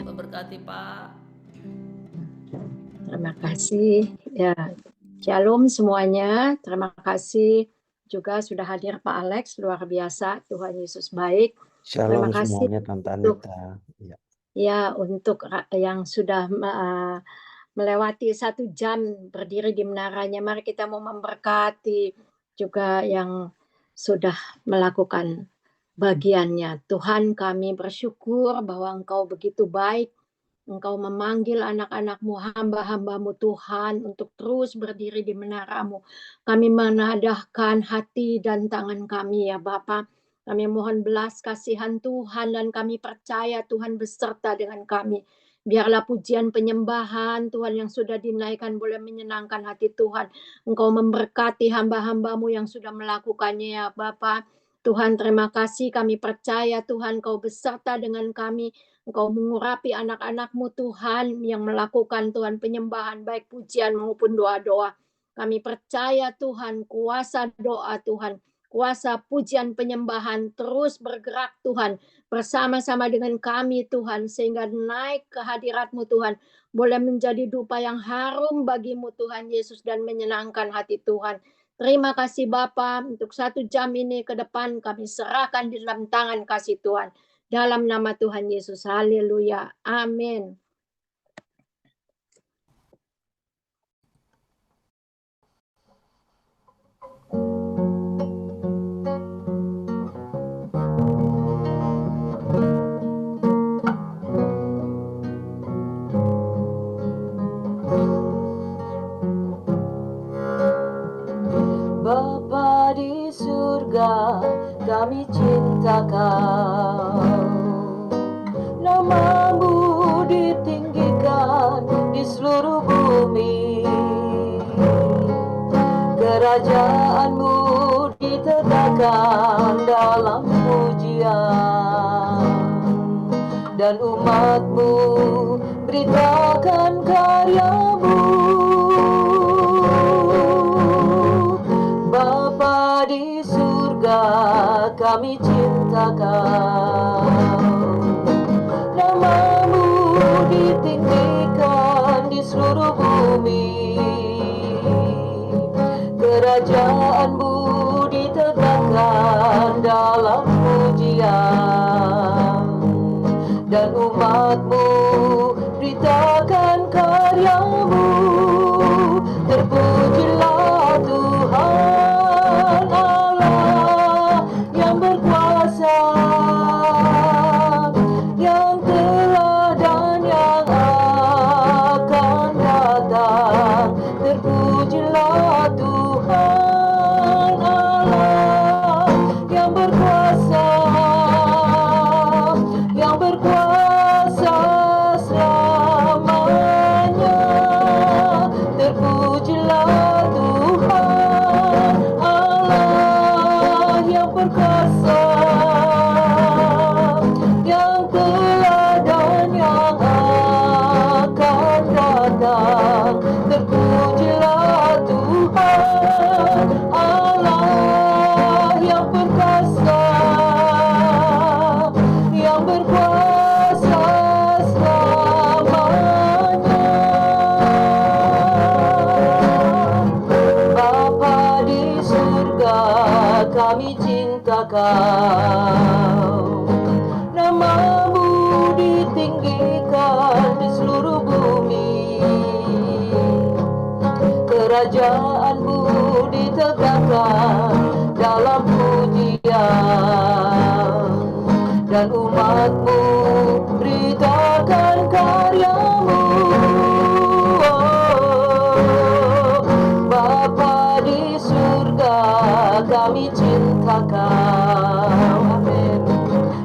Tuhan memberkati Pak. Terima kasih. Ya, Shalom semuanya. Terima kasih juga sudah hadir Pak Alex, luar biasa. Tuhan Yesus baik. Shalom Terima kasih semuanya Tante untuk Anita. Ya. ya untuk yang sudah melewati 1 jam berdiri di menaranya. Mari kita mau memberkati juga yang sudah melakukan bagiannya. Tuhan, kami bersyukur bahwa Engkau begitu baik. Engkau memanggil anak-anak-Mu, hamba-hamba-Mu Tuhan, untuk terus berdiri di menara-Mu. Kami menadahkan hati dan tangan kami ya Bapa. Kami mohon belas kasihan Tuhan dan kami percaya Tuhan beserta dengan kami. Biarlah pujian penyembahan Tuhan yang sudah dinaikkan boleh menyenangkan hati Tuhan. Engkau memberkati hamba-hamba-Mu yang sudah melakukannya ya Bapa. Tuhan terima kasih, kami percaya Tuhan Kau beserta dengan kami. Engkau mengurapi anak-anak-Mu Tuhan yang melakukan Tuhan penyembahan baik pujian maupun doa-doa. Kami percaya Tuhan kuasa doa Tuhan, kuasa pujian penyembahan terus bergerak Tuhan bersama-sama dengan kami Tuhan sehingga naik ke hadirat-Mu Tuhan boleh menjadi dupa yang harum bagi-Mu Tuhan Yesus dan menyenangkan hati Tuhan. Terima kasih Bapa untuk 1 jam ini ke depan kami serahkan di dalam tangan kasih Tuhan. Dalam nama Tuhan Yesus, haleluya, amin. Bapa di surga, kami cinta Kau. Nama-Mu ditinggikan di seluruh bumi. Kerajaan-Mu ditegakkan dalam pujian. Dan umat-Mu beritakan karya-Mu. Bapa di surga, kami cinta Kau. Nama-Mu ditinggikan di seluruh bumi. Kerajaan-Mu ditegakkan dalam pujian. Dan umat-Mu beritakan karya-Mu. Terpujilah Tuhan Allah yang berkuasa, yang telah dan yang akan datang. Terpujilah Tuhan Allah yang berkuasa, yang berkuasa selamanya. Terpujilah Tuhan Allah yang perkasa, yang telah dan yang akan datang. Terpujilah Tuhan Allah yang perkasa, yang berkuasa selamanya. Bapa di surga, kami cinta Kau. Nama-Mu ditinggikan di seluruh bumi. Kerajaan-Mu ditegakkan dalam pujian. Dan umat-Mu beritakan karya-Mu. Bapa di surga, kami cinta Kau. Amin.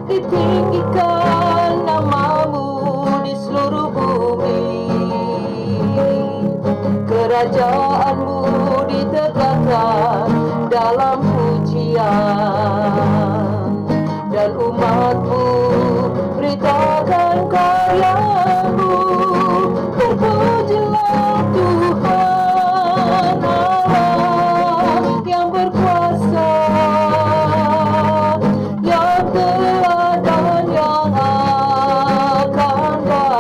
Ditinggikan nama-Mu di seluruh bumi. Kerajaan-Mu ditegakkan dalam pujian. Dan umat-Mu beritakan karya-Mu. Terpujilah Tuhan Allah yang berkuasa, yang telah dan yang akan datang.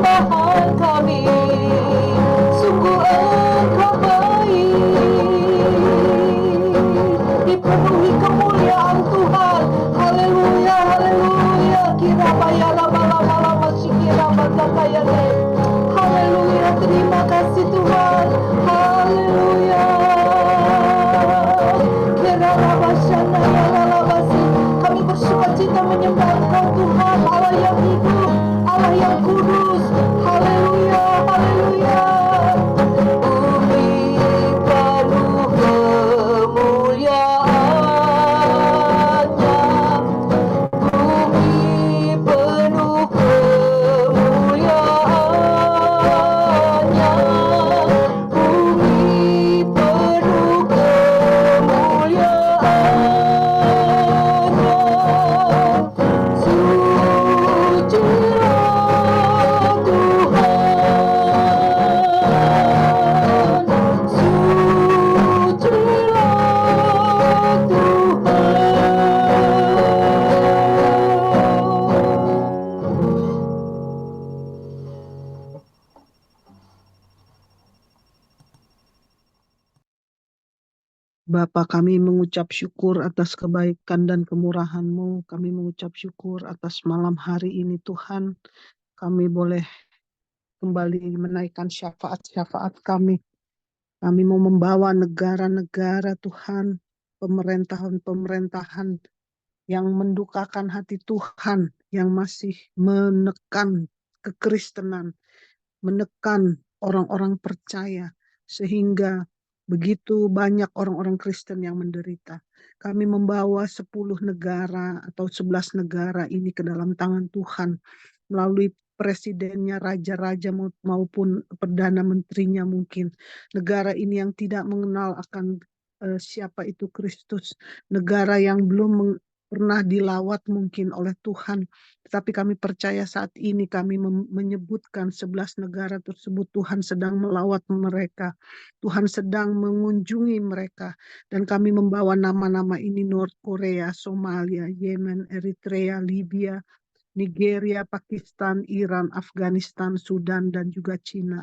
Tuhan kami, sungguh Engkau baik. Dipenuhi kemuliaan Tuhan. Haleluya, haleluya. Kira bayala bala bala masih kira baca kaya deh. Haleluya, terima kasih Tuhan. Haleluya. Kira rabashana lalabasi. Kami bersuka cita menyembah Engkau Tuhan, Allah yang hidup, Allah yang kudus. Haleluya, haleluya. Bumi penuh kemuliaan-Nya, bumi penuh kemuliaan-Nya, bumi penuh kemuliaan-Nya. Sucilah Tuhan, sucilah Tuhan. Bapa, kami mengucap syukur atas kebaikan dan kemurahan-Mu. Kami mengucap syukur atas malam hari ini Tuhan. Kami boleh kembali menaikkan syafaat-syafaat kami. Kami mau membawa negara-negara Tuhan, pemerintahan-pemerintahan yang mendukakan hati Tuhan, yang masih menekan kekristenan, menekan orang-orang percaya, sehingga begitu banyak orang-orang Kristen yang menderita. Kami membawa 10 negara atau 11 negara ini ke dalam tangan Tuhan, melalui presidennya, raja-raja maupun perdana menterinya mungkin. Negara ini yang tidak mengenal akan siapa itu Kristus. Negara yang belum pernah dilawat mungkin oleh Tuhan. Tetapi kami percaya saat ini kami menyebutkan 11 negara tersebut Tuhan sedang melawat mereka. Tuhan sedang mengunjungi mereka. Dan kami membawa nama-nama ini: North Korea, Somalia, Yemen, Eritrea, Libya, Nigeria, Pakistan, Iran, Afghanistan, Sudan, dan juga Cina.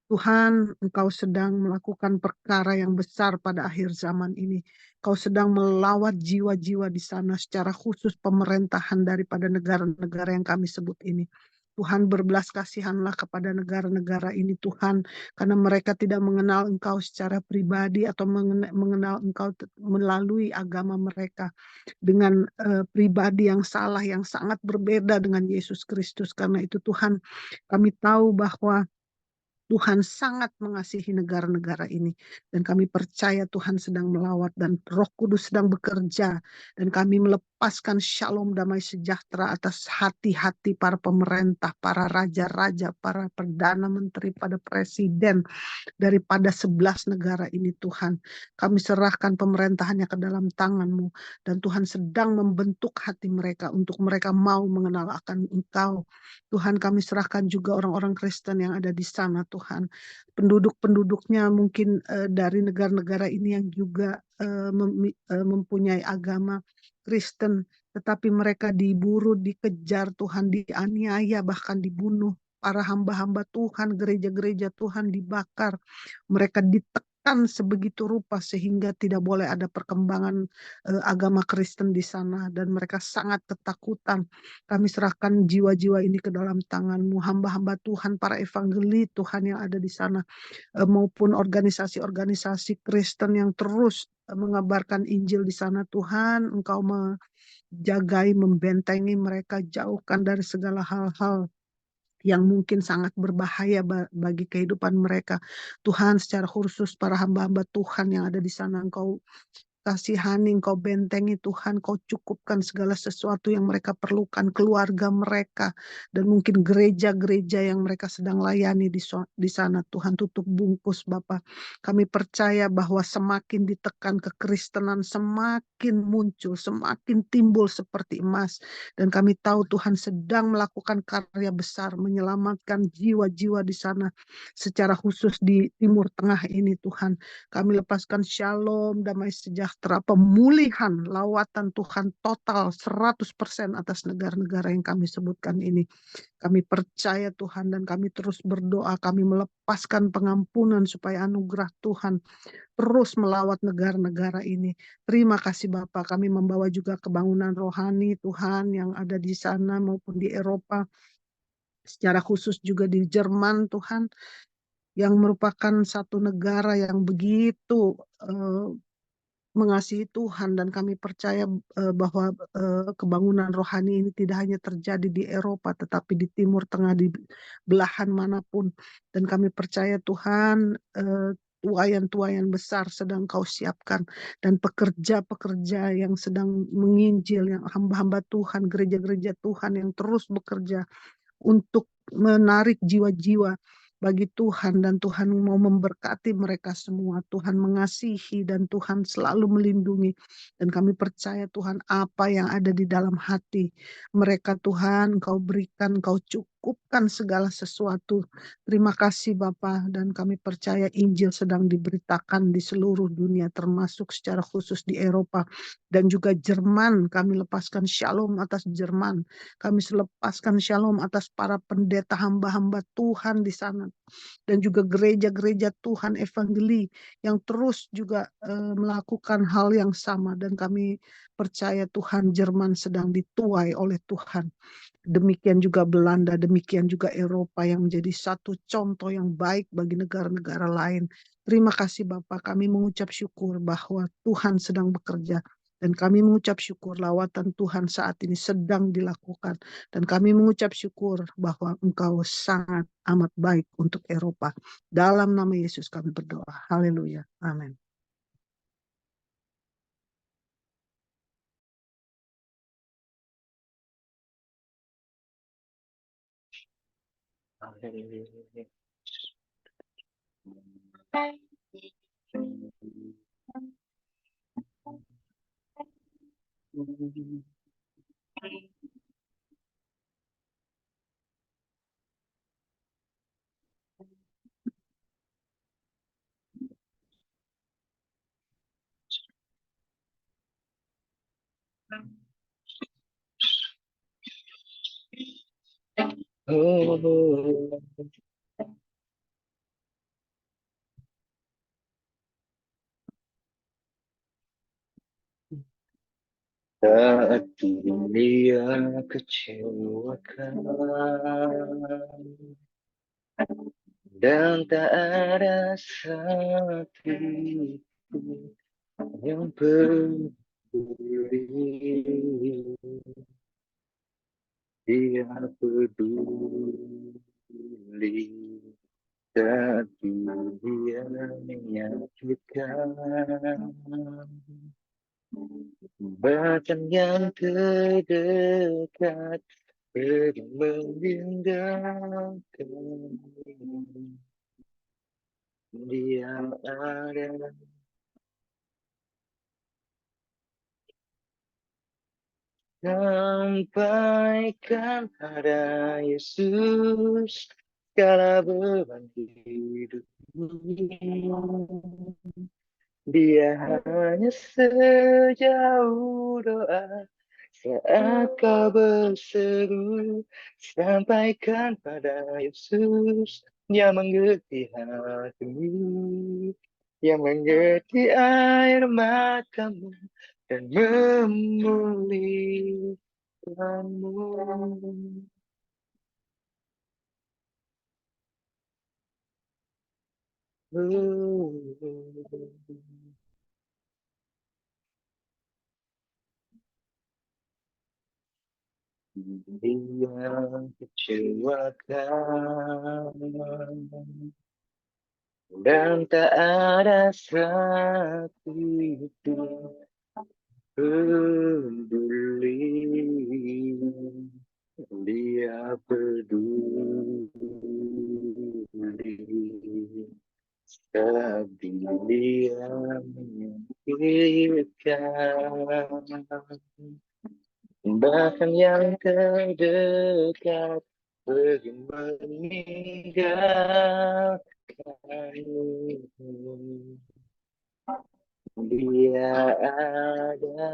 Tuhan, Engkau sedang melakukan perkara yang besar pada akhir zaman ini. Engkau sedang melawat jiwa-jiwa di sana, secara khusus pemerintahan daripada negara-negara yang kami sebut ini. Tuhan, berbelas kasihanlah kepada negara-negara ini Tuhan, karena mereka tidak mengenal Engkau secara pribadi atau mengenal Engkau melalui agama mereka dengan pribadi yang salah, yang sangat berbeda dengan Yesus Kristus. Karena itu Tuhan, kami tahu bahwa Tuhan sangat mengasihi negara-negara ini. Dan kami percaya Tuhan sedang melawat dan Roh Kudus sedang bekerja. Dan kami melepaskan shalom damai sejahtera atas hati-hati para pemerintah, para raja-raja, para perdana menteri, pada presiden daripada 11 negara ini Tuhan. Kami serahkan pemerintahannya ke dalam tangan-Mu. Dan Tuhan sedang membentuk hati mereka untuk mereka mau mengenal akan Engkau. Tuhan, kami serahkan juga orang-orang Kristen yang ada di sana Tuhan. Penduduk-penduduknya mungkin dari negara-negara ini yang juga mempunyai agama Kristen. Tetapi mereka diburu, dikejar Tuhan, dianiaya, bahkan dibunuh. Para hamba-hamba Tuhan, gereja-gereja Tuhan dibakar. Mereka ditekan sebegitu rupa sehingga tidak boleh ada perkembangan agama Kristen di sana. Dan mereka sangat ketakutan. Kami serahkan jiwa-jiwa ini ke dalam tangan-Mu. Hamba-hamba Tuhan, para evangeli Tuhan yang ada di sana, maupun organisasi-organisasi Kristen yang terus mengabarkan Injil di sana. Tuhan, Engkau menjagai, membentengi mereka, jauhkan dari segala hal-hal yang mungkin sangat berbahaya bagi kehidupan mereka. Tuhan, secara khusus para hamba-hamba Tuhan yang ada di sana, Engkau kasihani, Engkau bentengi Tuhan, Kau cukupkan segala sesuatu yang mereka perlukan, keluarga mereka, dan mungkin gereja-gereja yang mereka sedang layani di sana. Tuhan, tutup bungkus Bapa. Kami percaya bahwa semakin ditekan kekristenan, semakin muncul, semakin timbul seperti emas. Dan kami tahu Tuhan sedang melakukan karya besar, menyelamatkan jiwa-jiwa di sana, secara khusus di Timur Tengah ini Tuhan. Kami lepaskan shalom, damai sejahtera sejahtera, pemulihan, lawatan Tuhan total 100% atas negara-negara yang kami sebutkan ini. Kami percaya Tuhan dan kami terus berdoa, kami melepaskan pengampunan supaya anugerah Tuhan terus melawat negara-negara ini. Terima kasih Bapak, kami membawa juga kebangunan rohani Tuhan yang ada di sana maupun di Eropa, secara khusus juga di Jerman Tuhan, yang merupakan satu negara yang begitu mengasihi Tuhan, dan kami percaya bahwa kebangunan rohani ini tidak hanya terjadi di Eropa tetapi di Timur Tengah, di belahan manapun, dan kami percaya Tuhan tuayan-tuayan besar sedang Kau siapkan, dan pekerja-pekerja yang sedang menginjil, yang hamba-hamba Tuhan, gereja-gereja Tuhan yang terus bekerja untuk menarik jiwa-jiwa bagi Tuhan, dan Tuhan mau memberkati mereka semua. Tuhan mengasihi dan Tuhan selalu melindungi, dan kami percaya Tuhan apa yang ada di dalam hati mereka Tuhan Kau berikan, Kau cukupkan segala sesuatu. Terima kasih Bapa, dan kami percaya Injil sedang diberitakan di seluruh dunia termasuk secara khusus di Eropa dan juga Jerman. Kami lepaskan shalom atas Jerman, kami lepaskan shalom atas para pendeta hamba-hamba Tuhan di sana, dan juga gereja-gereja Tuhan evangeli yang terus juga melakukan hal yang sama, dan kami percaya Tuhan Jerman sedang dituai oleh Tuhan. Demikian juga Belanda, demikian juga Eropa yang menjadi satu contoh yang baik bagi negara-negara lain. Terima kasih Bapak, kami mengucap syukur bahwa Tuhan sedang bekerja, dan kami mengucap syukur lawatan Tuhan saat ini sedang dilakukan, dan kami mengucap syukur bahwa Engkau sangat amat baik untuk Eropa. Dalam nama Yesus kami berdoa. Haleluya. Amin. Saat dunia kecewakan dan tak ada satu yang peduli, Dia peduli. Saat dunia menyakitkan, bahkan yang terdekat pergi meninggalkan, Dia ada. Sampaikan pada Yesus segala beban hidup ini. Dia hanya sejauh doa saat kau berseru. Sampaikan pada Yesus yang mengerti hatimu, yang mengerti air matamu dan memulihkanmu. Dia kecewakan dan tak ada satu pun peduli. Dia peduli. Saat dia menyakitkan, bahkan yang terdekat pergi meninggalkan, Dia ada.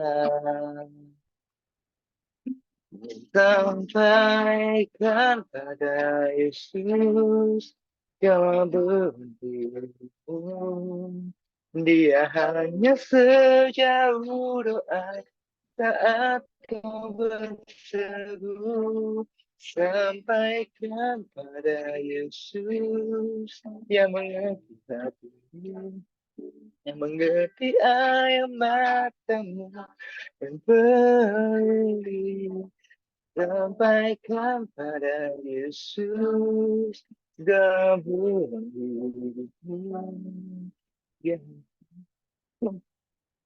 Sampaikan pada Yesus yang berdiri. Dia hanya sejauh doa saat kau berseru. Sampaikan pada Yesus yang mengerti hatimu, yang mengerti air matamu dan beri. Sampaikan pada Yesus gabungan hidupmu. Dia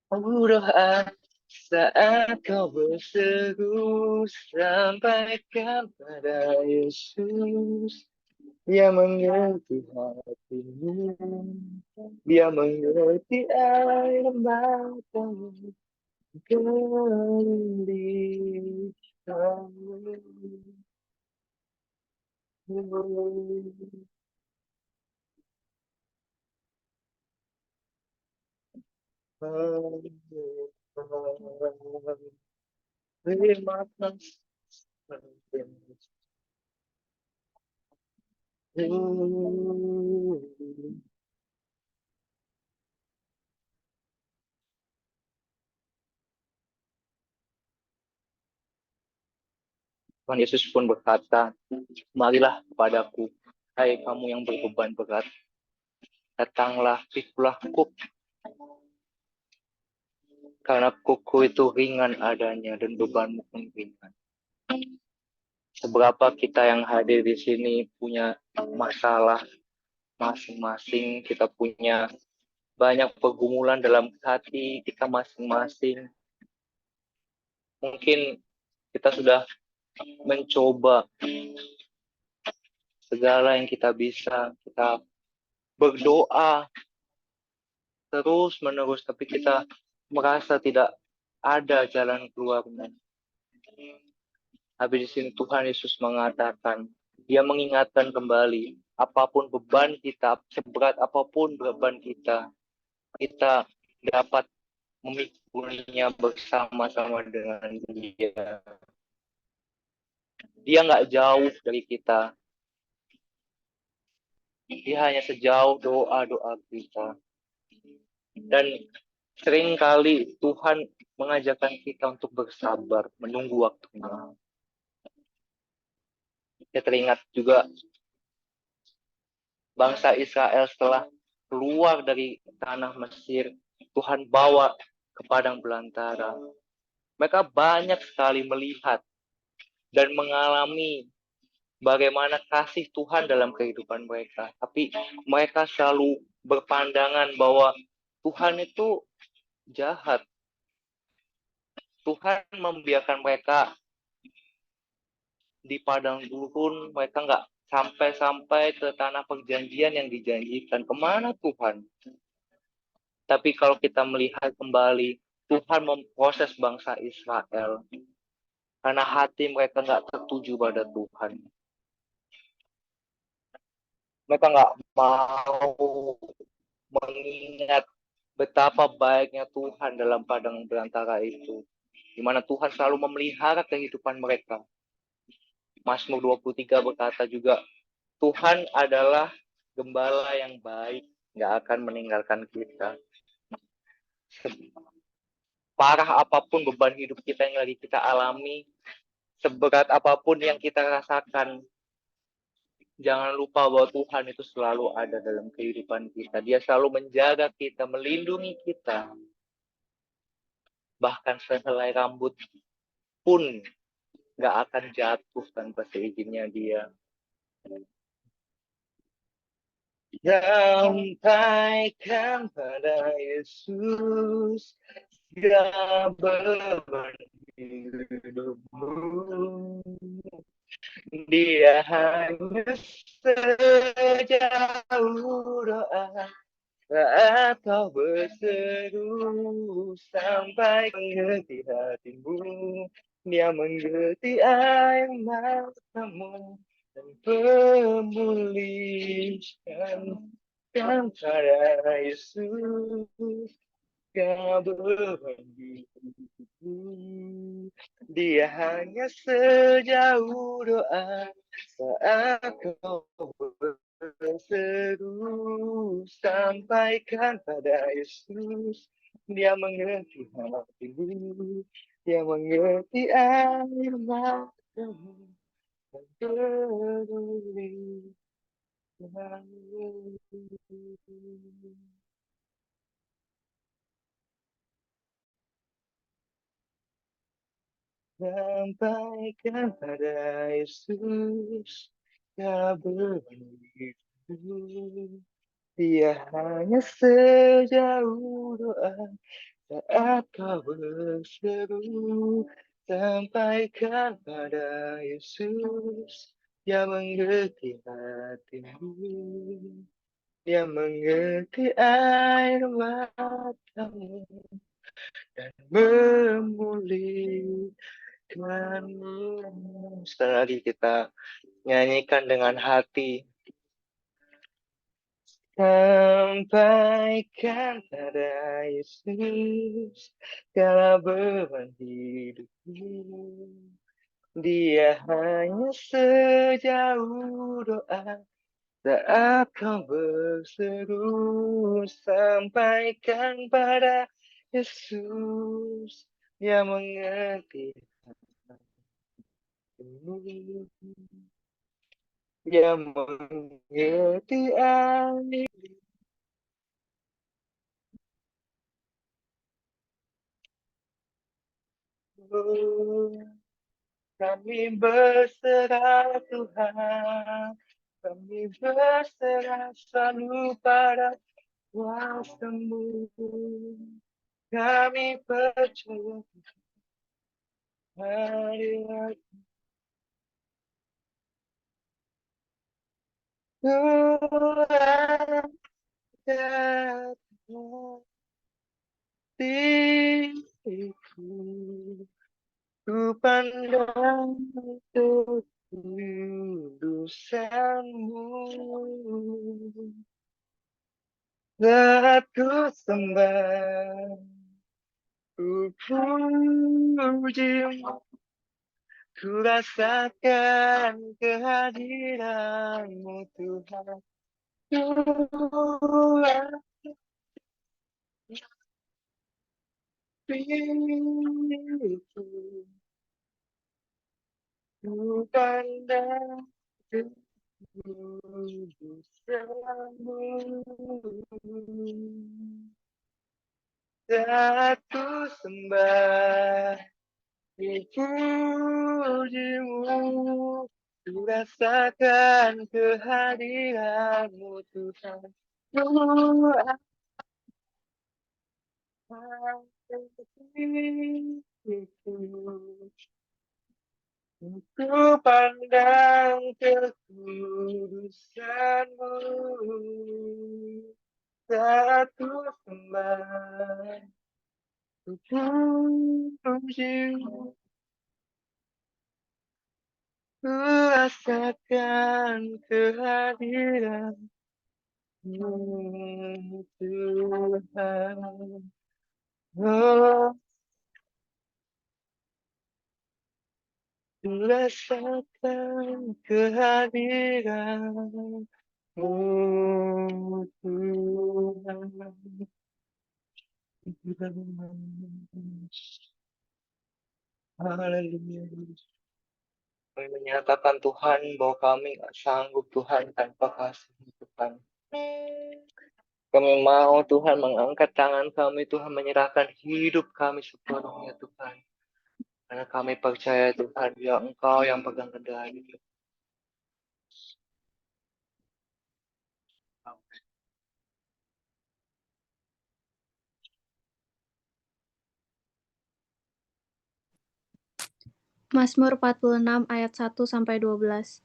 doa saat kau berseru. Sampaikan pada Yesus yang mengerti hatimu, dia mengerti air matamu. Gelinding kamu. Terima kasih. Tuhan Yesus pun berkata, marilah kepadaku, hai kamu yang berbeban berat, datanglah, pikulah kuk, karena kuku itu ringan adanya dan bebanmu pun ringan. Seberapa kita yang hadir di sini punya masalah masing-masing, kita punya banyak pergumulan dalam hati kita masing-masing. Mungkin kita sudah mencoba segala yang kita bisa, kita berdoa terus-menerus, tapi kita merasa tidak ada jalan keluarnya. Habis di sini Tuhan Yesus mengatakan, dia mengingatkan kembali, apapun beban kita, seberat apapun beban kita dapat memikulnya bersama-sama dengan dia. Dia nggak jauh dari kita. Dia hanya sejauh doa-doa kita. Dan seringkali Tuhan mengajarkan kita untuk bersabar, menunggu waktunya. Saya teringat juga bangsa Israel setelah keluar dari tanah Mesir, Tuhan bawa ke padang belantara. Mereka banyak sekali melihat dan mengalami bagaimana kasih Tuhan dalam kehidupan mereka. Tapi mereka selalu berpandangan bahwa Tuhan itu jahat. Tuhan membiarkan mereka di padang gurun, mereka nggak sampai-sampai ke tanah perjanjian yang dijanjikan. Kemana Tuhan? Tapi kalau kita melihat kembali, Tuhan memproses bangsa Israel. Karena hati mereka nggak tertuju pada Tuhan. Mereka nggak mau mengingat betapa baiknya Tuhan dalam padang belantara itu. Di mana Tuhan selalu memelihara kehidupan mereka. Mazmur 23 berkata juga, Tuhan adalah gembala yang baik, nggak akan meninggalkan kita. Parah apapun beban hidup kita yang lagi kita alami, seberat apapun yang kita rasakan, jangan lupa bahwa Tuhan itu selalu ada dalam kehidupan kita. Dia selalu menjaga kita, melindungi kita. Bahkan sehelai rambut pun nggak akan jatuh tanpa seizinnya dia. Sampaikan pada Yesus segala beban hidupmu. Dia hanya sejauh doa saat kau berseru, sampai mengerti hatimu. Dia mengerti air matamu dan memulihkan pada Yesus beban hidupku. Dia hanya sejauh doa saat kau berseru. Sampaikan pada Yesus, Dia mengerti hatimu, Dia mengerti air matamu, dan peduli. Sampaikan pada Yesus, ya begitu. Dia hanya sejauh doa saat kau berseru. Sampaikan pada Yesus, Dia mengerti hatimu, Dia mengerti air matamu, dan memulihkanmu. Sekali lagi kita nyanyikan dengan hati. Sampaikan pada Yesus segala beban hidupmu. Dia hanya sejauh doa saat kau berseru. Sampaikan pada Yesus, Dia mengerti hatimu, Dia mengerti air. Kami berserah Tuhan, kami berserah selalu pada kuasa-Mu. Kami percaya hadirat Tuhan datang diriku. Ku pandang kekudusan-Mu, saat ku sembah, ku puji-Mu, ku rasakan kehadiran-Mu Tuhan. Tuhan diriku, ku pandang kekudusan-Mu, saat ku sembah, ku puji-Mu, ku rasakan kehadiran-Mu Tuhan. Tuhan ku pandang kekudusan-Mu, saat ku sembah, ku puji-Mu, ku rasakan kehadiran-Mu Tuhan. Oh, ku rasakan kehadiran-Mu Tuhan. Haleluya. Kami menyatakan Tuhan bahwa kami nggak sanggup Tuhan tanpa kasih Tuhan. Kami mau Tuhan mengangkat tangan kami, Tuhan menyerahkan hidup kami sepenuhnya Tuhan. Karena kami percaya Tuhan, ya Engkau yang pegang kendali. Mazmur 46 ayat 1-12.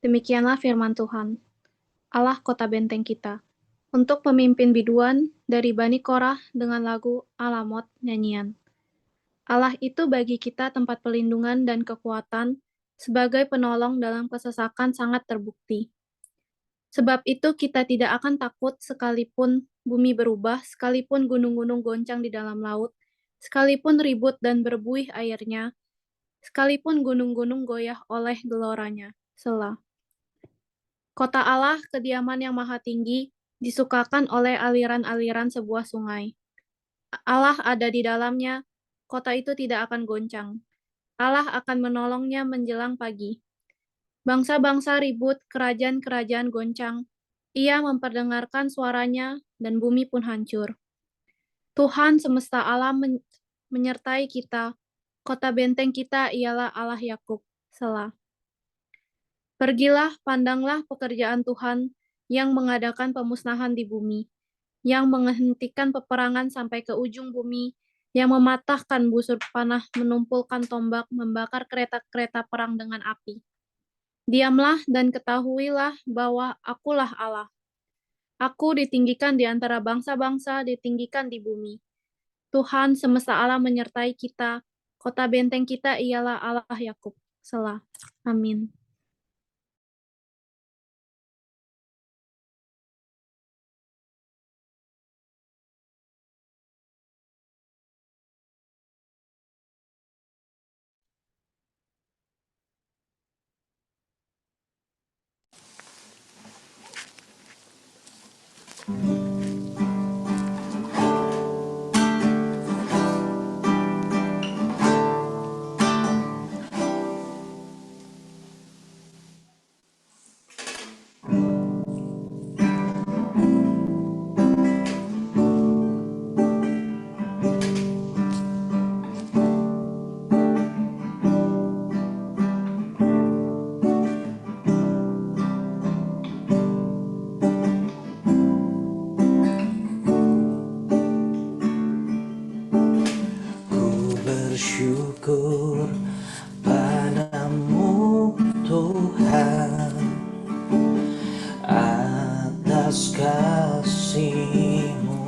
Demikianlah firman Tuhan, Allah kota benteng kita. Untuk pemimpin biduan dari Bani Korah dengan lagu Alamot nyanyian. Allah itu bagi kita tempat pelindungan dan kekuatan, sebagai penolong dalam kesesakan sangat terbukti. Sebab itu kita tidak akan takut sekalipun bumi berubah, sekalipun gunung-gunung goncang di dalam laut, sekalipun ribut dan berbuih airnya, sekalipun gunung-gunung goyah oleh geloranya. Selah. Kota Allah, kediaman yang maha tinggi, disukakan oleh aliran-aliran sebuah sungai. Allah ada di dalamnya, kota itu tidak akan goncang. Allah akan menolongnya menjelang pagi. Bangsa-bangsa ribut, kerajaan-kerajaan goncang. Ia memperdengarkan suaranya, dan bumi pun hancur. Tuhan semesta alam menyertai kita. Kota benteng kita ialah Allah Yakub. Selah. Pergilah, pandanglah pekerjaan Tuhan yang mengadakan pemusnahan di bumi, yang menghentikan peperangan sampai ke ujung bumi, yang mematahkan busur panah, menumpulkan tombak, membakar kereta-kereta perang dengan api. Diamlah dan ketahuilah bahwa akulah Allah. Aku ditinggikan di antara bangsa-bangsa, ditinggikan di bumi. Tuhan semesta alam menyertai kita, kota benteng kita ialah Allah Yakub. Selah. Amin. Bersyukur padamu Tuhan atas kasih-Mu.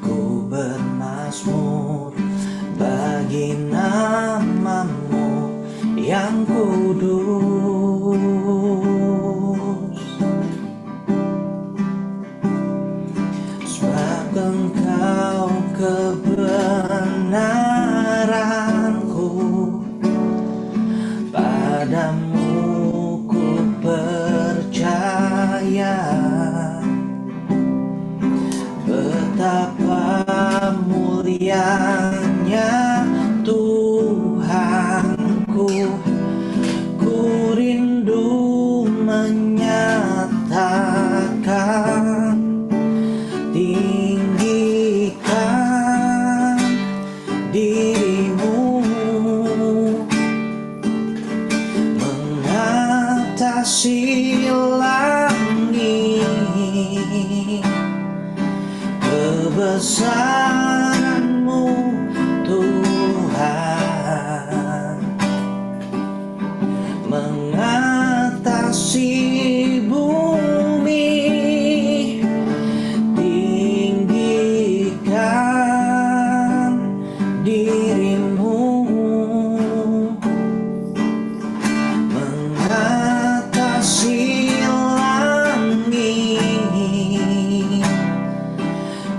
Ku bermazmur bagi nama-Mu yang kudus, sebab Engkau kebenaranku, padamu ku percaya. Betapa mulianya Tuhanku, ku rindu menyatakan. Tinggikan dirimu mengatasi langit, kebesaran-Mu Tuhan mengatasi bumi. Tinggikan dirimu mengatasi langit,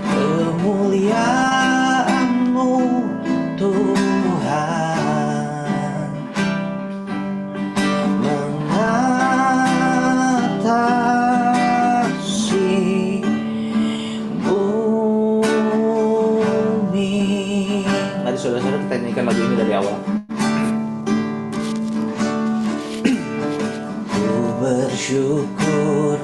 kemuliaan-Mu Tuhan mengatasi bumi. Mari saudara-saudara kita nyanyikan lagu ini dari awal. Ku bersyukur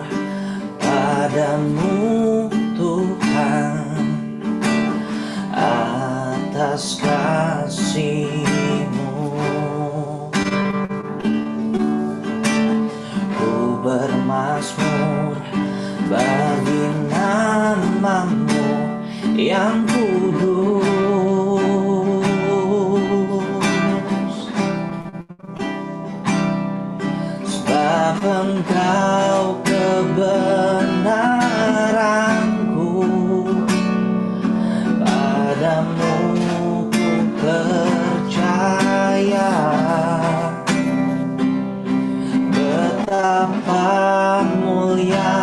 padamu Tuhan atas kasih-Mu. Ku bermazmur bagi nama-Mu yang kudus, sebab Engkau kebenaranku, padamu ku percaya. Betapa mulia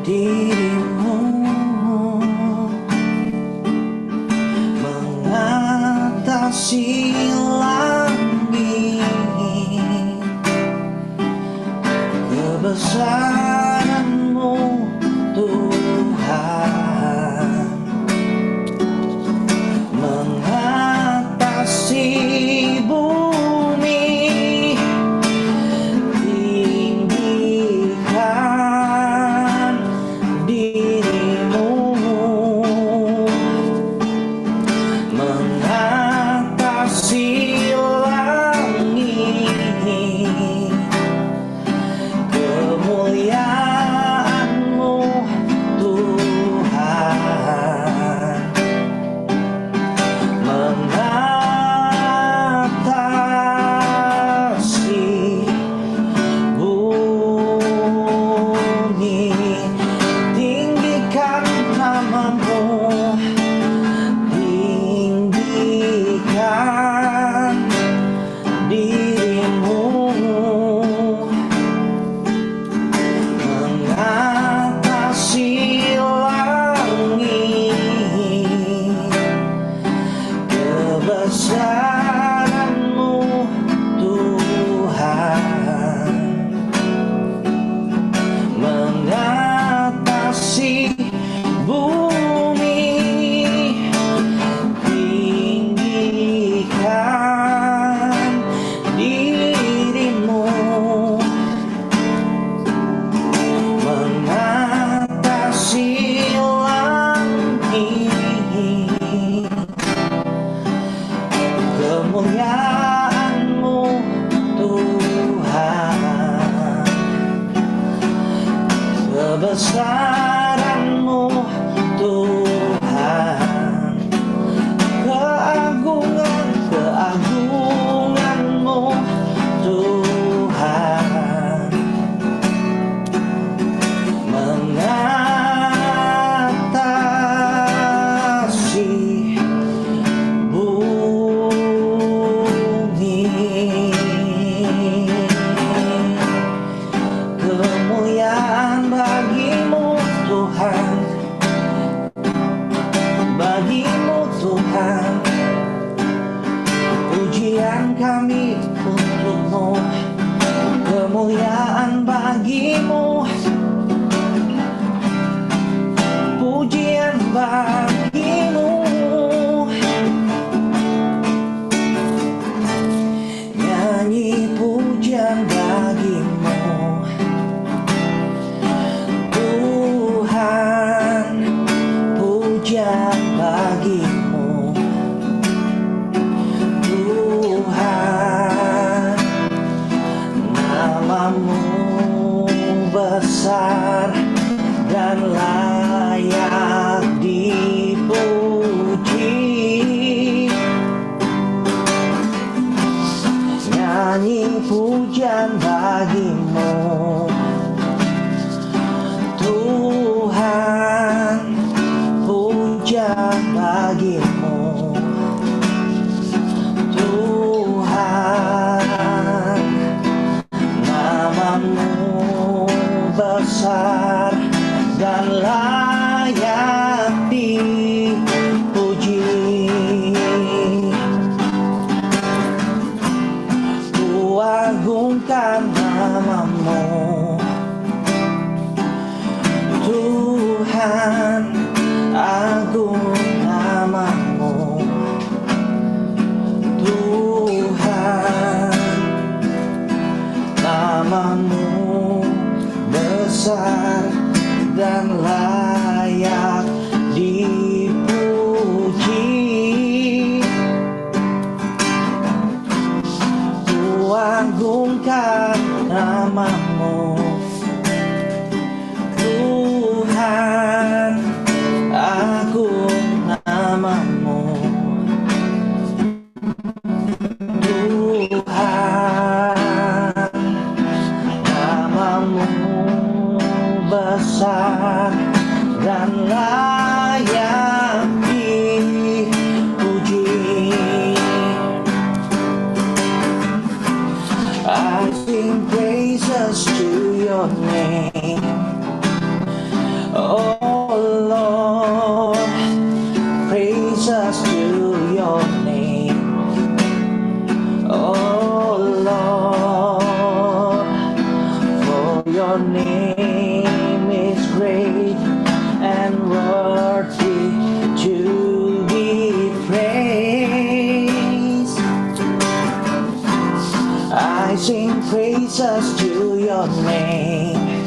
dirimu mengatasi langit, kebesaran-Mu Tuhan mengatasi bumi, tinggikan dirimu mengatasi langit, kemuliaan-Mu Tuhan mengatasi bumi, tinggikan nama-Mu, tinggikan dirimu mengatasi langit, kebesaran-Mu Tuhan mengatasi bumi, tinggikan dirimu mengatasi langit, kemuliaan-Mu Tuhan, kebesaran-Mu Tuhan, keagungan-Mu Tuhan mengatasi bumi, kemuliaan bagi-Mu Tuhan, bagi-Mu Tuhan, pujian kami untuk-Mu, kemuliaan bagi-Mu, pujian bagi-Mu, nyanyi pujian bagi-Mu Tuhan, pujian bagi-Mu Tuhan, nama-Mu besar dan layak dipuji, nyanyi pujian bagi-Mu Tuhan, pujian bagi-Mu Tuhan, nama-Mu besar dan layak dipuji, ku agungkan nama-Mu Tuhan, agung nama-Mu Tuhan, nama-Mu besar dan layak dipuji, ku agungkan nama-Mu Tuhan, agung nama-Mu Tuhan, nama-Mu besar dan layak dipuji. I sing praises to your name. praises to your name.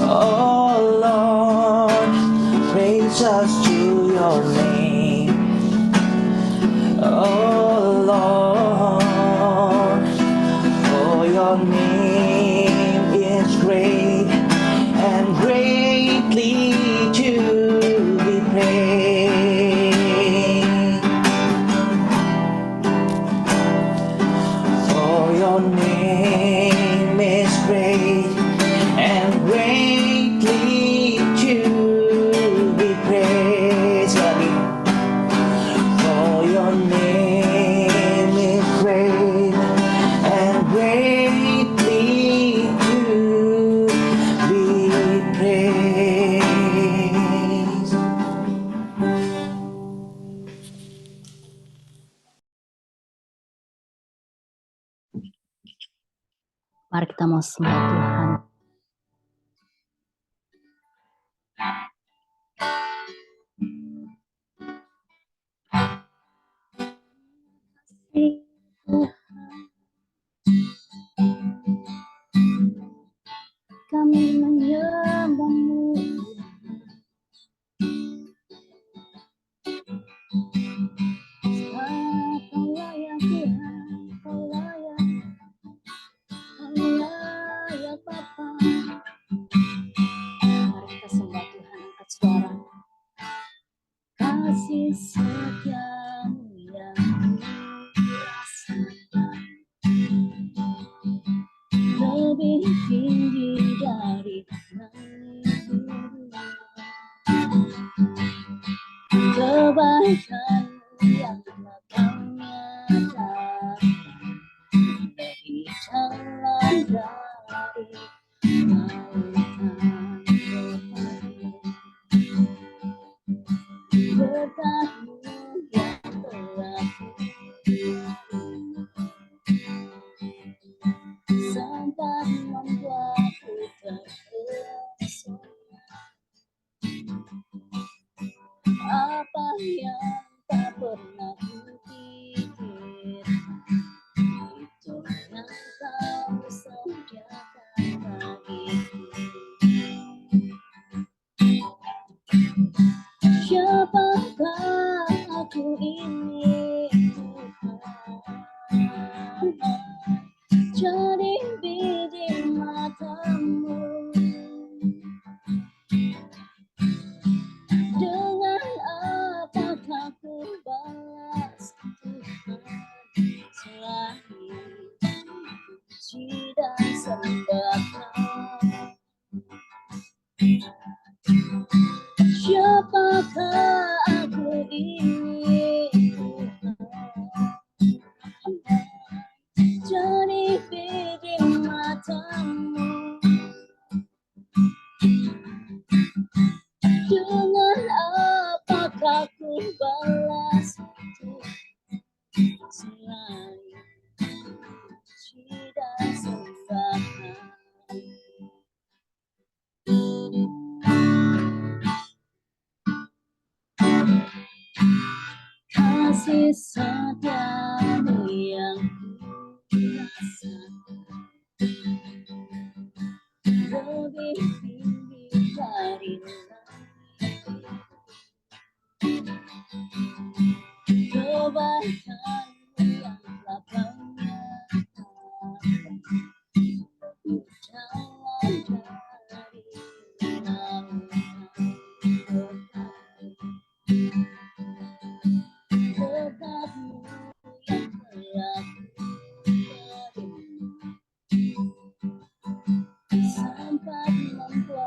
Oh Lord, praises to your name. Oh Lord, for your name is great and greatly to be praised. For your name is great and greatly to be praised. For your name is great and greatly to be praised. Mari kita mau sembah Tuhan. Kami menyembah-Mu. Kau layak Tuhan, Kau layak, Kau layak Bapa. Mari kita sembah Tuhan, angkat suara. Kasih setia-Mu yang kurasakan lebih tinggi dari langit dunia. Kebaikan-Mu yang telah Kau nyatakan lebih dalam dari lautan berpadu. Berkat-Mu yang telah sempat membuatku terpesona. Apa yang tak pernah kupikirkan, itu yang Kau sediakan bagiku. Siapakah aku ini Tuhan, jadi biji mata-Mu. Dengan apakah ku balas Tuhan selain puji dan sembah Kau. Siapakah aku ini Tuhan, jadi biji mata-Mu. Dengan apakah ku balas Tuhan selain puji dan sembah Kau. Kasih setia-Mu yang kurasakan lebih tinggi dari langit. Kebaikan-Mu yang telah Kau nyatakan lebih dalam dari lautan berpadu. Berkat-Mu yang telah Ku terima, sempat membuat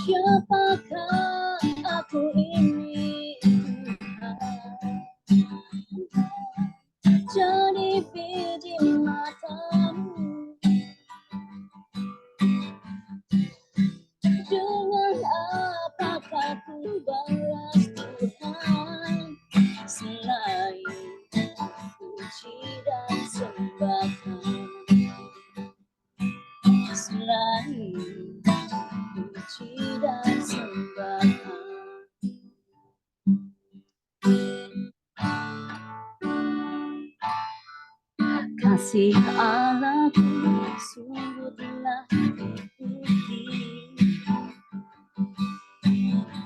Siapakah aku ini, Tuhan? Jadi biji matamu. Dengan apakah ku balas Tuhan, selain puji dan sembahan, selain puji dan sembahan. Kasih Allahku sungguh telah terbukti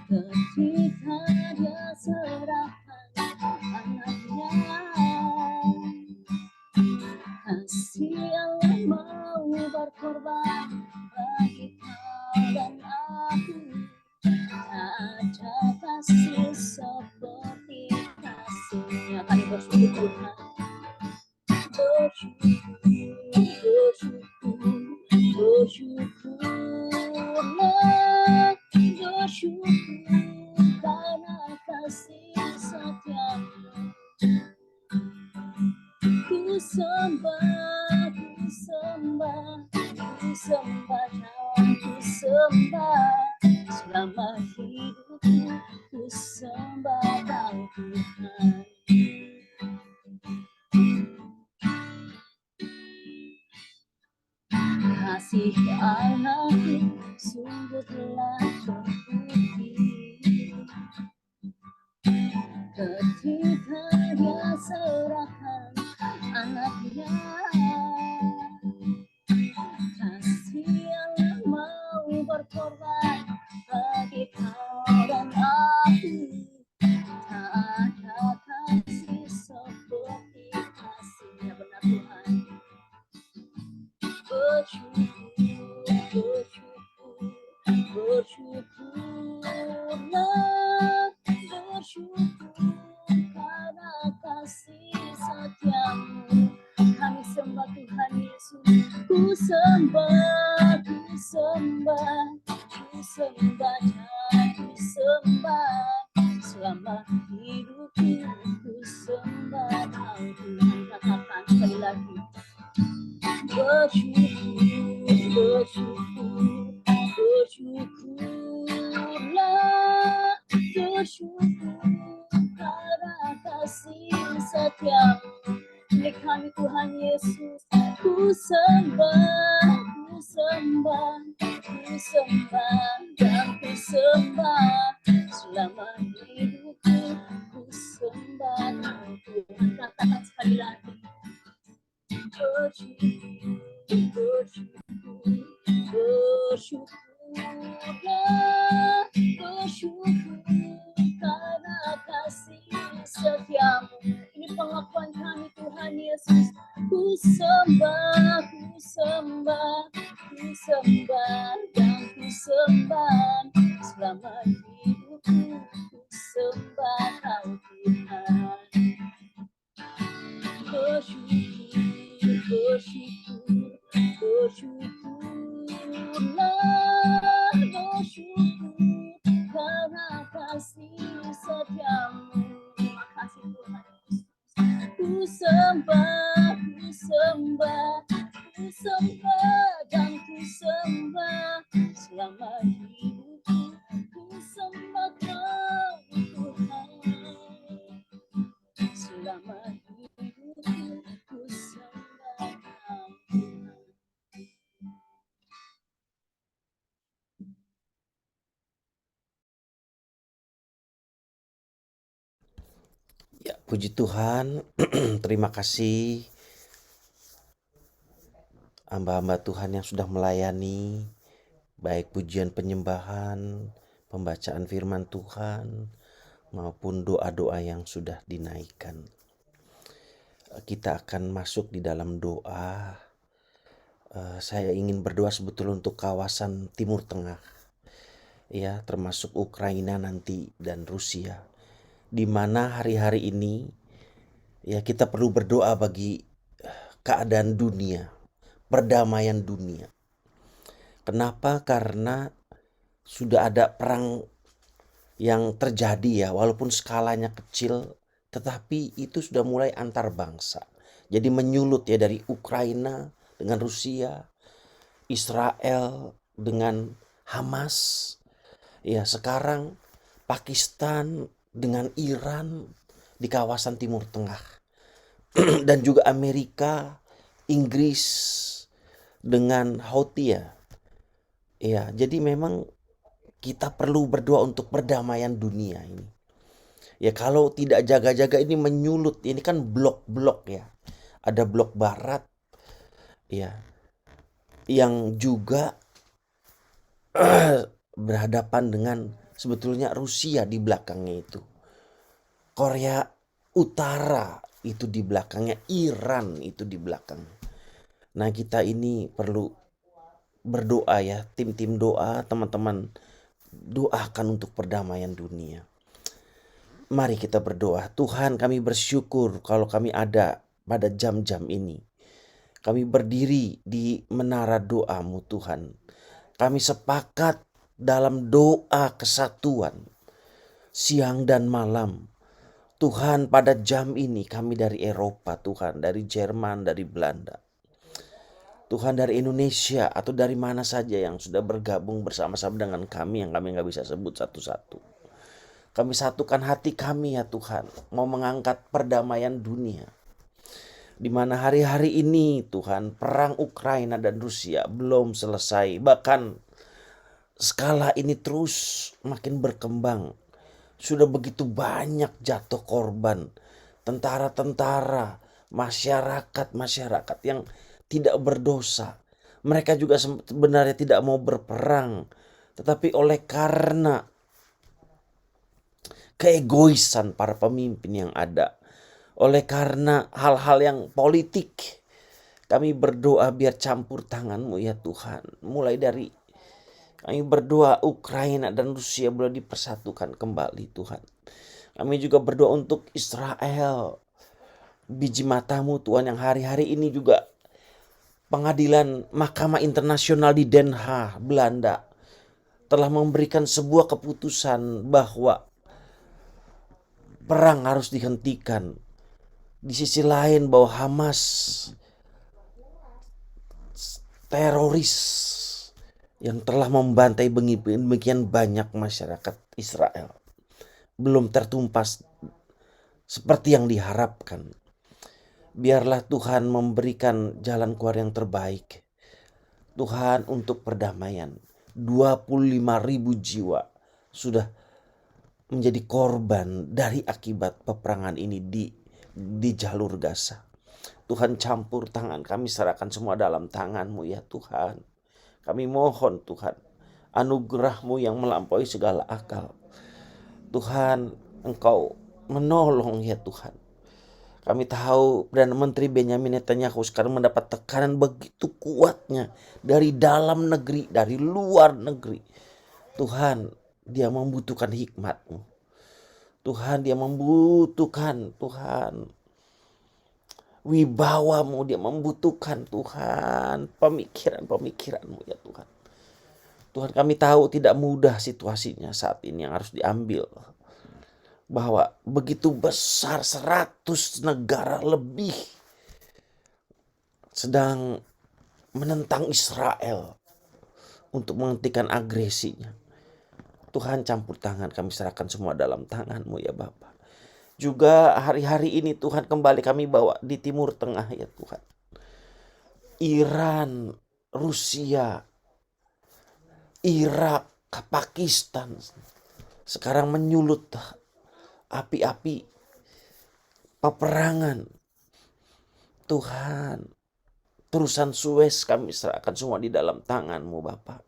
ketika Dia serahkan anaknya. Kasih Allah mau berkorban bagi kau dan aku. Tak ada kasih seperti kasih-Nya. Kami bersyukur Tuhan. Bersyukurlah, bersyukur karena kasih setiamu. Ku sembah, ku sembah, ku sembah dan ku sembah. Selama hidupku ku sembah Kau Tuhan. Kasih Allahku sungguh telah terbukti ketika Dia serahkan anaknya. Kasih Allah mau berkorban bagi kau dan aku. Tak ada kasih seperti kasih-Nya. Benar Tuhan. Bersyukurlah, bersyukur karena kasih setiamu. Kami sembah Tuhan Yesus. Ku sembah, ku sembah, ku sembah dan ku sembah. Selama hidupku ku sembah Kau Tuhan. Katakan sekali lagi. Bersyukur, bersyukur, bersyukurlah, bersyukur karena kasih setiamu. Milik kami Tuhan Yesus. Ku sembah, ku sembah, ku sembah dan ku sembah. Selama hidupku ku sembah Kau Tuhan. Katakan sekali lagi. Bersyukurlah, bersyukur karena kasih setiamu. Ini pengakuan kami Tuhan Yesus. Ku sembah, ku sembah, ku sembah dan ku sembah. Selama hidupku ku sembah Kau Tuhan. Bersyukur, bersyukurlah, bersyukur karena kasih setiamu. Terima kasih Tuhan Yesus. Ku sembah, ku sembah, ku sembah dan ku sembah. Selama hidupku ku sembah Kau Tuhan. Selama hidupku ku sembah Kau Tuhan. Ya, puji Tuhan. Terima kasih hamba-hamba Tuhan yang sudah melayani, baik pujian penyembahan, pembacaan firman Tuhan, maupun doa-doa yang sudah dinaikkan. Kita akan masuk di dalam doa. Saya ingin berdoa sebetul untuk kawasan Timur Tengah, ya, termasuk Ukraina nanti dan Rusia, di mana hari-hari ini ya kita perlu berdoa bagi keadaan dunia, perdamaian dunia. Kenapa? Karena sudah ada perang yang terjadi ya, walaupun skalanya kecil, tetapi itu sudah mulai antar bangsa. Jadi menyulut ya, dari Ukraina dengan Rusia, Israel dengan Hamas, ya sekarang Pakistan dengan Iran di kawasan Timur Tengah, dan juga Amerika, Inggris dengan Houthi ya. Ya, jadi memang kita perlu berdoa untuk perdamaian dunia ini. Ya kalau tidak jaga-jaga ini menyulut, ini kan blok-blok ya. Ada blok barat ya, yang juga berhadapan dengan sebetulnya Rusia di belakangnya itu. Korea Utara itu di belakangnya, Iran itu di belakang. Nah kita ini perlu berdoa ya, tim-tim doa, teman-teman doakan untuk perdamaian dunia. Mari kita berdoa. Tuhan, kami bersyukur kalau kami ada pada jam-jam ini. Kami berdiri di menara doa-Mu Tuhan. Kami sepakat dalam doa kesatuan siang dan malam. Tuhan, pada jam ini kami dari Eropa Tuhan, dari Jerman, dari Belanda. Tuhan, dari Indonesia atau dari mana saja yang sudah bergabung bersama-sama dengan kami yang kami nggak bisa sebut satu-satu. Kami satukan hati kami ya Tuhan, mau mengangkat perdamaian dunia. Di mana hari-hari ini Tuhan, perang Ukraina dan Rusia belum selesai. Bahkan skala ini terus makin berkembang. Sudah begitu banyak jatuh korban. Tentara-tentara, masyarakat yang tidak berdosa. Mereka juga sebenarnya tidak mau berperang. Tetapi oleh karena keegoisan para pemimpin yang ada, oleh karena hal-hal yang politik, kami berdoa biar campur tangan-Mu ya Tuhan. Mulai dari kami berdoa Ukraina dan Rusia boleh dipersatukan kembali Tuhan. Kami juga berdoa untuk Israel, biji mata-Mu Tuhan, yang hari-hari ini juga Pengadilan Mahkamah Internasional di Den Haag, Belanda telah memberikan sebuah keputusan bahwa perang harus dihentikan. Di sisi lain bahwa Hamas, teroris yang telah membantai demikian banyak masyarakat Israel, belum tertumpas seperti yang diharapkan. Biarlah Tuhan memberikan jalan keluar yang terbaik. Tuhan, untuk perdamaian. 25.000 jiwa sudah menjadi korban dari akibat peperangan ini di jalur Gaza. Tuhan, campur tangan, kami serahkan semua dalam tangan-Mu ya Tuhan. Kami mohon Tuhan, anugerah-Mu yang melampaui segala akal. Tuhan, Engkau menolong ya Tuhan. Kami tahu Perdana Menteri Benjamin Netanyahu sekarang mendapat tekanan begitu kuatnya dari dalam negeri, dari luar negeri. Tuhan, dia membutuhkan hikmat-Mu. Tuhan, dia membutuhkan Tuhan wibawa-Mu, dia membutuhkan Tuhan pemikiran-pemikiran-Mu ya Tuhan. Tuhan, kami tahu tidak mudah situasinya saat ini yang harus diambil. Bahwa begitu besar, 100 negara lebih sedang menentang Israel untuk menghentikan agresinya. Tuhan, campur tangan, kami serahkan semua dalam tangan-Mu ya Bapa. Juga hari-hari ini Tuhan, kembali kami bawa di Timur Tengah ya Tuhan. Iran, Rusia, Irak, Pakistan sekarang menyulut api-api peperangan. Tuhan, terusan Suez kami serahkan semua di dalam tangan-Mu Bapa.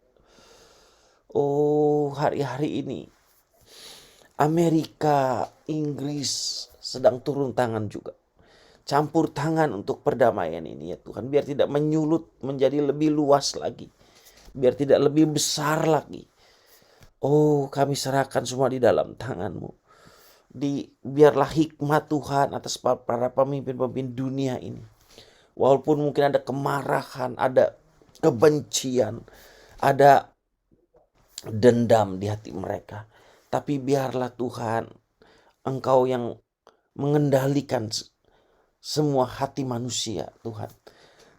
Oh, hari-hari ini Amerika, Inggris sedang turun tangan juga. Campur tangan untuk perdamaian ini ya Tuhan. Biar tidak menyulut menjadi lebih luas lagi. Biar tidak lebih besar lagi. Oh, kami serahkan semua di dalam tangan-Mu. Biarlah hikmat Tuhan atas para pemimpin-pemimpin dunia ini Walaupun mungkin ada kemarahan, ada kebencian, ada dendam di hati mereka. Tapi biarlah Tuhan, Engkau yang mengendalikan semua hati manusia, Tuhan.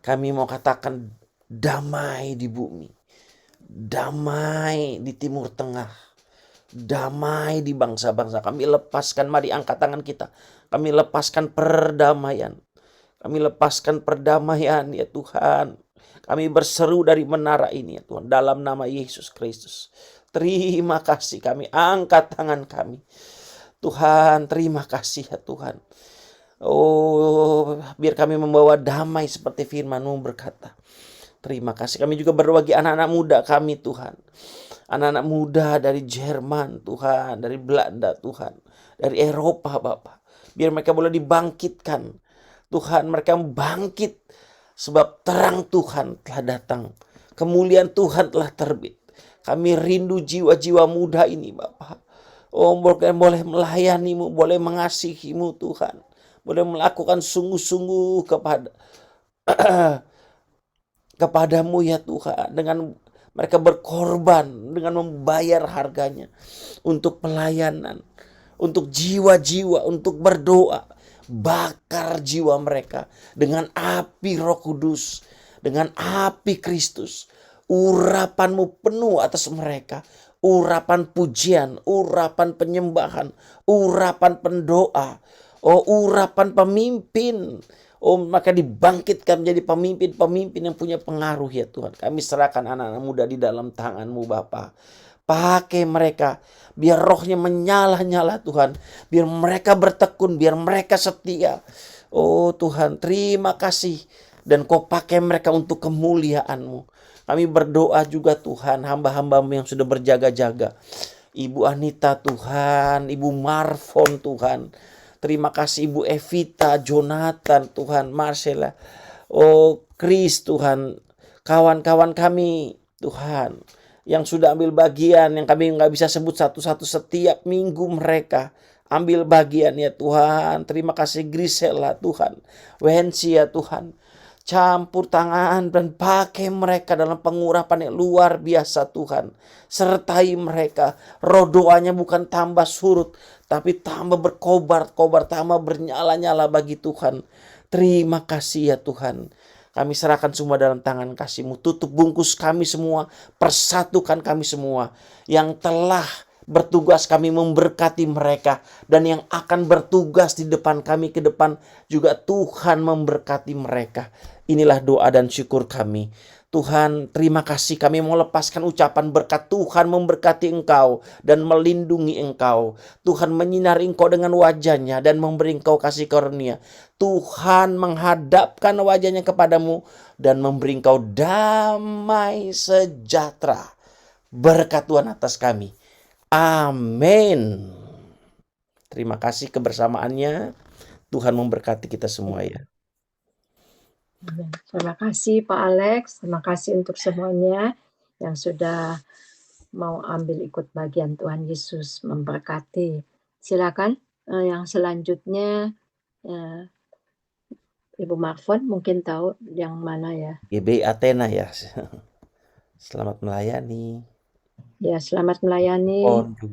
Kami mau katakan damai di bumi, damai di Timur Tengah, damai di bangsa-bangsa. Kami lepaskan, mari angkat tangan kita. Kami lepaskan perdamaian. Kami lepaskan perdamaian ya Tuhan. Kami berseru dari menara ini ya Tuhan, dalam nama Yesus Kristus. Terima kasih, kami angkat tangan kami. Tuhan, terima kasih ya Tuhan. Oh, biar kami membawa damai seperti firman-Mu berkata. Terima kasih. Kami juga berdoa bagi anak-anak muda kami Tuhan. Anak-anak muda dari Jerman Tuhan, dari Belanda Tuhan, dari Eropa Bapak. Biar mereka boleh dibangkitkan. Tuhan, mereka bangkit sebab terang Tuhan telah datang. Kemuliaan Tuhan telah terbit. Kami rindu jiwa-jiwa muda ini Bapak. Oh, boleh melayani-Mu, boleh mengasihi-Mu Tuhan. Boleh melakukan sungguh-sungguh kepadamu ya Tuhan. Dengan mereka berkorban, dengan membayar harganya. Untuk pelayanan, untuk jiwa-jiwa, untuk berdoa. Bakar jiwa mereka dengan api Roh Kudus, dengan api Kristus. Urapan-Mu penuh atas mereka. Urapan pujian, urapan penyembahan, urapan pendoa, urapan pemimpin. Maka dibangkitkan menjadi pemimpin-pemimpin yang punya pengaruh ya Tuhan. Kami serahkan anak-anak muda di dalam tangan-Mu Bapa. Pakai mereka, biar rohnya menyala-nyala Tuhan. Biar mereka bertekun, biar mereka setia. Oh Tuhan, terima kasih. Dan Kau pakai mereka untuk kemuliaan-Mu. Kami berdoa juga Tuhan, hamba-hamba-Mu yang sudah berjaga-jaga. Ibu Anita Tuhan, Ibu Marfon Tuhan. Terima kasih Ibu Evita, Jonathan Tuhan, Marcella. Oh Chris Tuhan, kawan-kawan kami Tuhan. Yang sudah ambil bagian, yang kami nggak bisa sebut satu-satu setiap minggu mereka. Ambil bagian ya Tuhan. Terima kasih Grisela Tuhan. Wensi ya Tuhan. Campur tangan dan pakai mereka dalam pengurapan yang luar biasa Tuhan. Sertai mereka. Roh doanya bukan tambah surut, tapi tambah berkobar-kobar, tambah bernyala-nyala bagi Tuhan. Terima kasih ya Tuhan. Kami serahkan semua dalam tangan kasih-Mu. Tutup bungkus kami semua. Persatukan kami semua. Yang telah bertugas kami memberkati mereka. Dan yang akan bertugas di depan kami ke depan juga Tuhan memberkati mereka. Inilah doa dan syukur kami. Tuhan, terima kasih, kami mau lepaskan ucapan berkat. Tuhan memberkati Engkau dan melindungi Engkau. Tuhan menyinari Engkau dengan wajah-Nya dan memberi Engkau kasih karunia. Tuhan menghadapkan wajah-Nya kepadamu dan memberi Engkau damai sejahtera. Berkat Tuhan atas kami. Amin. Terima kasih kebersamaannya. Tuhan memberkati kita semua ya. Terima kasih Pak Alex, terima kasih untuk semuanya yang sudah mau ambil ikut bagian. Tuhan Yesus memberkati. Silakan yang selanjutnya Ibu Marfon mungkin tahu yang mana ya. GBI Athena ya. Selamat melayani. Ya, selamat melayani. Pon juga.